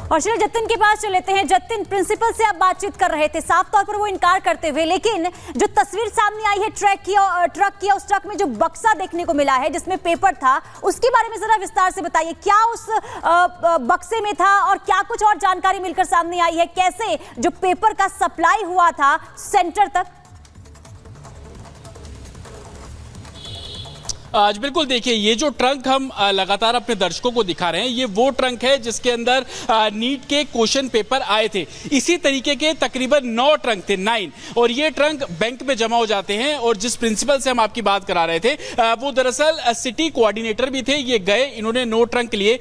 और चलिए जतिन के पास चले लेते हैं। जतिन, प्रिंसिपल से आप बातचीत कर रहे थे, साफ तौर पर वो इनकार करते हुए, लेकिन जो तस्वीर सामने आई है ट्रक की, उस ट्रक में जो बक्सा देखने को मिला है जिसमें पेपर था, उसके बारे में जरा विस्तार से बताइए। क्या उस बक्से में था और क्या कुछ और जानकारी मिलकर सामने आई है? कैसे जो पेपर का सप्लाई हुआ था सेंटर तक? आज बिल्कुल देखिए, ये जो ट्रंक हम लगातार अपने दर्शकों को दिखा रहे हैं, ये वो ट्रंक है जिसके अंदर नीट के क्वेश्चन पेपर आए थे। इसी तरीके के तकरीबन 9 ट्रंक थे, 9, और ये ट्रंक बैंक में जमा हो जाते हैं। और जिस प्रिंसिपल से हम आपकी बात करा रहे थे, वो दरअसल सिटी कोऑर्डिनेटर भी थे। ये गए, इन्होंने 9 ट्रंक लिए।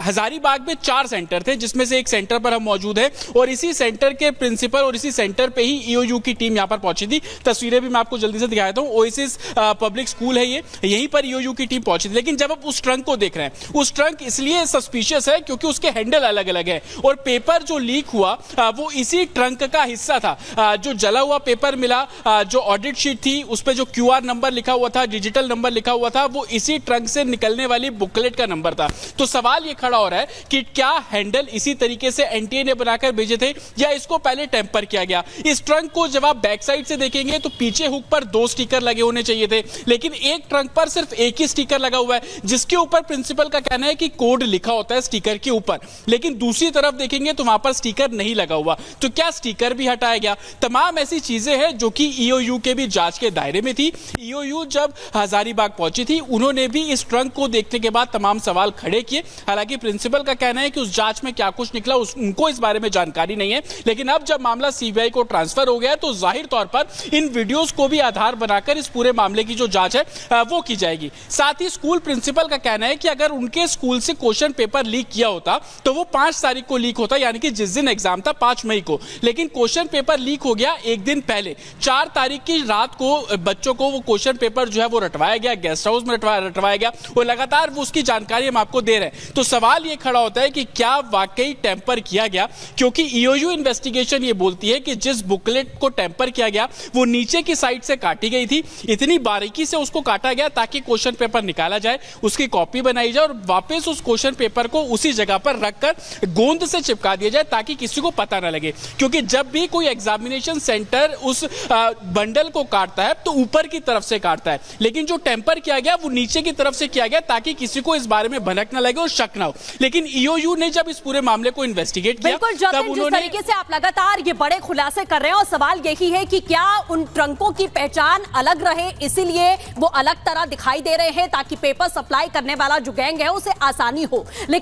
हजारीबाग में 4 सेंटर थे, जिसमें से एक सेंटर पर हम मौजूद है, और इसी सेंटर के प्रिंसिपल और इसी सेंटर पे ही ईओयू की टीम यहाँ पर पहुंची थी। तस्वीरें भी मैं आपको जल्दी से दिखा देता हूँ। ओएसिस पब्लिक स्कूल है ये, यहीं पर ईओयू की टीम पहुंची थी। लेकिन जब आप उस ट्रंक को देख रहे हैं, उस ट्रंक इसलिए सस्पिशियस है क्योंकि उसके हैंडल अलग अलग है, और पेपर जो लीक हुआ वो इसी ट्रंक का हिस्सा था। जो जला हुआ पेपर मिला, जो ऑडिट शीट थी, उस पर जो क्यूआर नंबर लिखा हुआ था, डिजिटल नंबर लिखा हुआ था, वो इसी ट्रंक से निकलने वाली बुकलेट का नंबर था। तो सवाल ये खड़ा हो रहा है कि क्या हैंडल इसी तरीके से एनटीए ने बनाकर भेजे थे या इसको पहले टेम्पर किया गया। इस ट्रंक को जब आप बैक साइड से देखेंगे तो पीछे हुक पर 2 स्टिकर लगे होने चाहिए थे, लेकिन एक ट्रंक पर सिर्फ एक ही स्टिकर लगा हुआ है, जिसके ऊपर प्रिंसिपल का कहना है कि कोड लिखा होता है स्टिकर के ऊपर। लेकिन दूसरी तरफ देखेंगे तो वहां पर स्टिकर नहीं लगा हुआ। तो क्या स्टिकर भी हटाया गया? तमाम ऐसी चीजें हैं जो कि ईओयू के भी जांच के दायरे में थी। ईओयू जब हजारीबाग पहुंची थी, उन्होंने भी इस ट्रंक को देखने के बाद तमाम सवाल खड़े किए। हालांकि प्रिंसिपल का कहना है कि उस जांच में क्या कुछ निकला उनको इस बारे में जानकारी नहीं है। लेकिन अब जब मामला सीबीआई को ट्रांसफर हो गया है, तो जाहिर तौर पर इन वीडियोस को भी आधार बनाकर इस पूरे मामले की जो जांच है वो की जाएगी। साथ ही स्कूल प्रिंसिपल का कहना है कि अगर उनके स्कूल से क्वेश्चन पेपर लीक किया होता तो वो 5 तारीख को लीक होता, यानी कि जिस दिन एग्जाम था 5 मई को। लेकिन क्वेश्चन पेपर लीक हो गया एक दिन पहले, 4 तारीख की रात को बच्चों को वो क्वेश्चन पेपर जो है वो रटवाया गया, गेस्ट हाउस में रटवाया गया, और लगातार वो उसकी जानकारी हम आपको दे रहे हैं। तो सवाल ये खड़ा होता है कि क्या वाकई टेम्पर किया गया? क्योंकि ईओयू इन्वेस्टिगेशन ये बोलती है कि जिस बुकलेट को टेम्पर किया गया वो नीचे की साइड से काटी गई थी, इतनी बारीकी से उसको काटा गया ताकि क्वेश्चन पेपर निकाला जाए, उसकी कॉपी बनाई जाए और वापस उस क्वेश्चन पेपर को उसी जगह पर रखकर गोंद से चिपका दिया जाए ताकि किसी को पता ना लगे। क्योंकि जब भी कोई एग्जामिनेशन सेंटर उस बंडल को काटता है तो ऊपर की तरफ से काटता है, लेकिन जो टेम्पर किया गया वो नीचे की तरफ से किया गया ताकि किसी को इस बारे में भनक ना लगे और शक ना हो। लेकिन ईओयू ने जब इस पूरे मामले को इन्वेस्टिगेट किया, तब उन्होंने जिस तरीके से आप लगातार ये बड़े खुलासे कर रहे हैं, और सवाल यही है कि क्या उन ट्रंकों की पहचान अलग रहे, इसीलिए वो अलग तरह दिखाई दे रहे हैं ताकि पेपर सप्लाई करने वाला जो गैंग है उसे आसानी हो। लेकिन